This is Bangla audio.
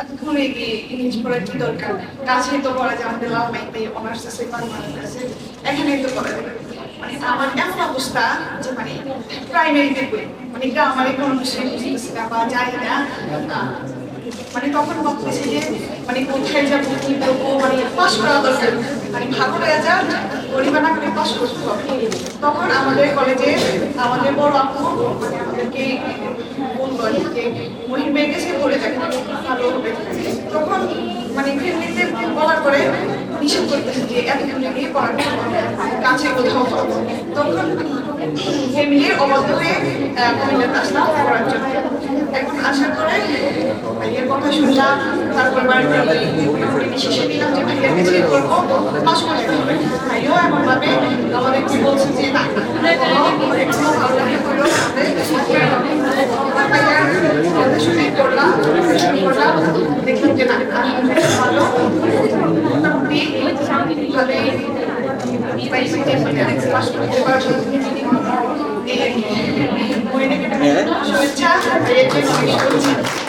এতক্ষণ এগিয়ে ইংলিশ পড়ার কি দরকার, কাছেই তো পড়া যায়, আমাদের লাভ নাই, তাই অনার্স আছে পারমানেন্ট আছে, এখানেই তো পড়া যাবে। মানে আমার এমন অবস্থা যে মানে প্রাইমারিতে পড়ি, মানে গ্রামারে কোনো বিষয় বুঝতেছি না বা জানি না। মানে তখন ভাবতেছি যে মানে কোথায় যাবো কি করবো, মানে পাস করা দরকার, মানে ভালো রেজাল্ট গরিবা না করে পাস করতে হবে। তখন আমাদের কলেজে আমাদের বড় আপু মানে আমাদেরকে বললো যে মহিমের কাছে বলে দেখো ভালো হবে। তখন মানে ফ্যামিলিতে বলার পরে নিষেধ করতেছে যে এত দূরে গিয়ে পড়াশোনা কাছে কোথাও পাবো। তখন ফ্যামিলির অবাধ্য হয়ে কুমিল্লাতে আসলাম পড়ার জন্য। এখন আসার পরে ভাইয়ের কথা শুনলাম, তারপর বাড়িতে শেষে দিলাম যে ভাইয়ের কাছে করবো, পাস করতে হবে। ভাইও এমন ভাবে আমাদেরকে বলছে যে না এখনো ভালো লাগে করো, ভাইয়ার শুনে করলাম, দেখলাম যে না ভালো মোটামুটি ভালোই পাস করতে পারবো। শুভেচ্ছা ভাইয়ের জন্য।